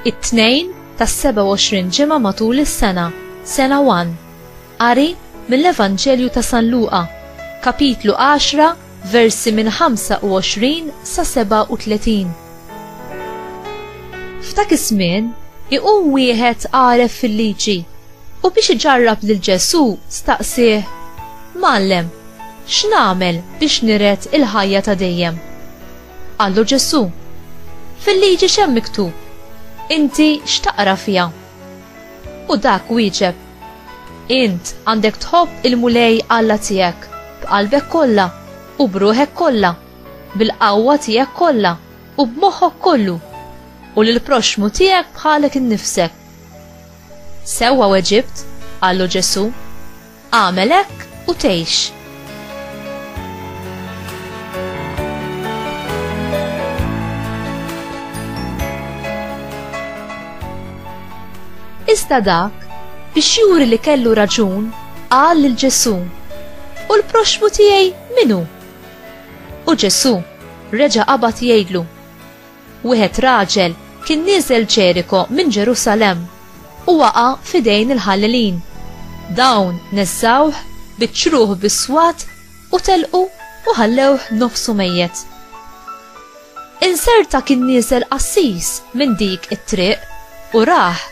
it-tnejn tas-27 ġimgħa matul is-sena, sena 1. Qari mill-Evanġelju ta' San Luqa, kapitlu 10, versi minn 25 sa 37. F'dak iż-żmien iqum wieħed għaref fil-liġi u biex iġarrab lil Ġesu staqsih: Mallem, x'nagħmel biex niret il-ħajja ta' dejjem? Qallu Ġesu: Fil-liġi x'hemm miktub? Inti x'taqra fiha? U dak wieġeb: Int għandek tħobb il-mulej Alla tiegħek b'qalbek kollha u b'ruħek kollha, bil-qawwa tiegħek kollha u b'moħħok kollu, u lill-proxmu tiegħek bħalek innifsek. Sewwa weġibt, qallu Ġesu, għamel hekk u tgħix. Iżda dak biex juri li kellu raġun qal lil Ġesu: U l-proxmu tiegħi minu? U Ġesu reġa' qabad jgħidlu: Wieħed raġel kien nieżel Ġeriko minn Ġerusalemm u waqa' f'idejn il-ħallelin. Dawn neżżawh biċċruh bis-swat u telqu u ħallewh nofsu mejjed. Inserta kien nieżel qassis minn dik it-triq u rah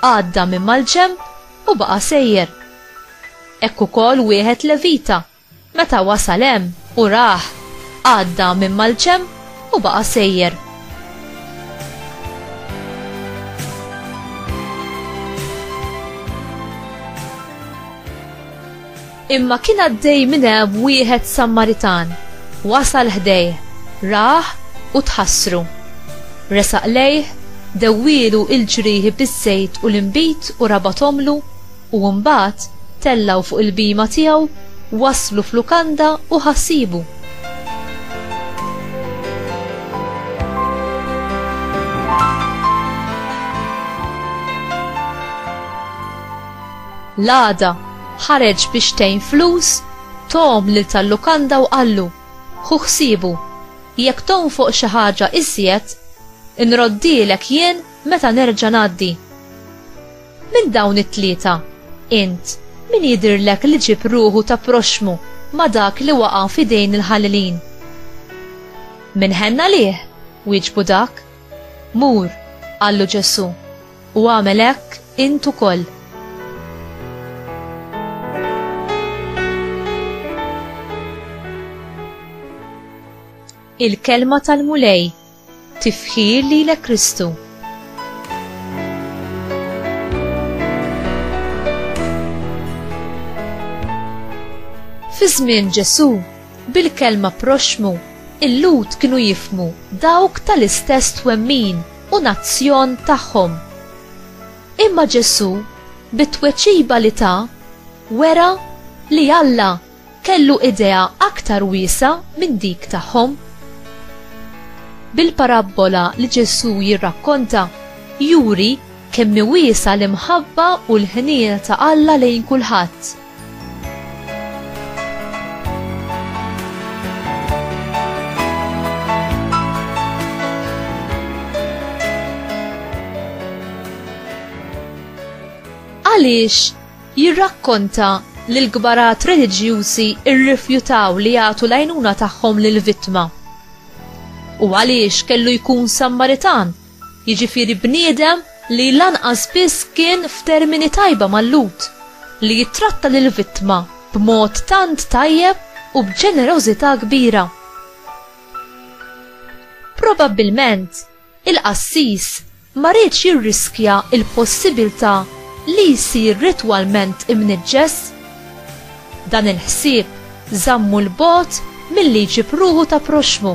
għadda minn mal-ġenb u baqa' sejjer. Hekk ukoll wieħed Levita meta wasal hemm u rah għadda minn mal-ġenb u baqa' sejjer. Imma kien għaddej minn hemm wieħed Sammaritan, wasal ħdejh, rah u tħassru. Resaq lejh, dewwielu il-ġrieħi biż-żejt u l-inbit u rabathomlu u mbagħad tellaw fuq il-bima tiegħu, waslu f'lukanda u ħassibu. L-għada ħareġ biex tgħin flus, tom lil tal-lukanda u qallu: Ħu ħsibu, jekk tonfoq xi ħaġa iżjed, inroddilek jien meta nerġa' ngħaddi. Minn dawn it-tlieta, int min jidhirlek li ġib ruħu ta' proxmu ma' dak li waqa' f'idejn il-ħallelin? Min ħenna lih, wieġbu dak. Mur, qallu Ġesu, u għamel hekk int ukoll. Il-kelma tal-mulej, tifħir lilek Kristu. Fi żmien Ġesu, bil-kelma proxmu, il-Lut kienu jifmu dawk tal-istess twemmin u nazzjon tagħhom. Imma Ġesu, bit-tweċiba li ta' wera li Alla kellu idea aktar wiesa minn dik tagħhom. Bil-parabola li Ġesu jirrakkonta juri kemm wiesa l-imħabba u l-ħnien ta' Alla lejn kulħadd. Għaliex jirrakkonta li l-gbarat reliġjużi irrifjutaw li jagħtu l-għajnuna tagħhom lill-vittma. U għaliex kellu jkun Sammaritan, jiġifieri bniedem li lanqas biss kien f'termini tajba mal-Lut, li jitratta lill-vittma b'mod tant tajjeb u b'ġenerożità kbira. Probabbilment il-qassis ma rridx jirriskja il-possibilità li jsir ritwalment imniġġes. Dan il-ħsieb żammu l-bogħod milli jġib ruħu ta' proxmu.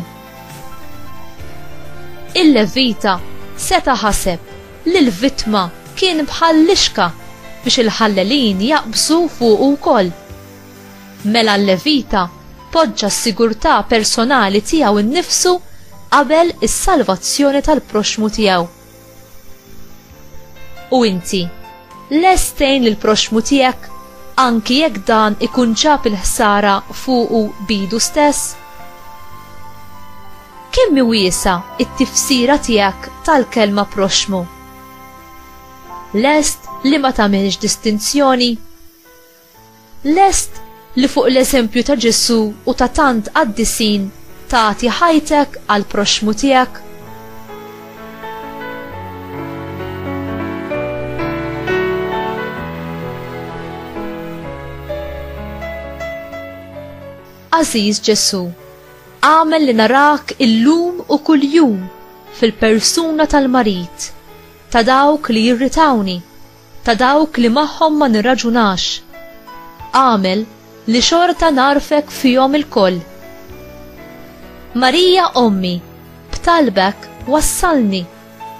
Il-Levita seta' ħaseb li l-vittma kien bħal lixka biex il-ħallelin jaqbżu fuqu wkoll. Mela l-Levita poġġa s-sigurtà personali tiegħu innifsu qabel is-salvazzjoni tal-proxmu tiegħu. U inti, lestejn lill-proxmu tiegħek anki jekk dan ikun ġab il-ħsara fuqu bidu stess? Kemm wiesa it-tifsira tiegħek tal-kelma proxmu? lest li ma tagħmilx distinzjoni? Lest li fuq l-eżempju ta' Ġesu u ta' tant qaddisin tagħti ħajtek għal proxmu tiegħek? Aziz Ġesu, għamel li narak illum u kuljum fil-persuna tal-marit, ta' dawk li jirritawni, ta' dawk li magħhom ma nirraġunax. Għamel li xorta narfek fihom il-koll. Marija ommi, b'talbek wassalni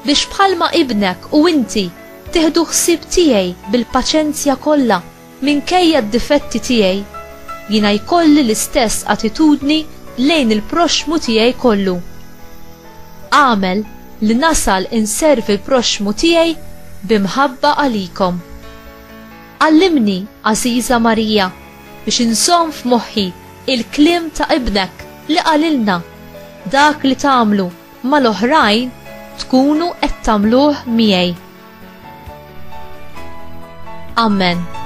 biex bħalma ibnek u inti tieħdu ħsieb tiegħi bil-paċenzja kollha minkejja d-difetti tiegħi, jiena jkolli l-istess attitudni lejn il-proxmu tiegħi kollu. Għamel li nasal inservi l-proxmu tiegħi bimħabba għalikom. Allimni, Aziza Marija, biex inżomm f'moħħi il-kliem ta' ibnek li qalilna dak li tagħmlu mal-oħrajn tkunu qed tagħmluh miegħi. Amen.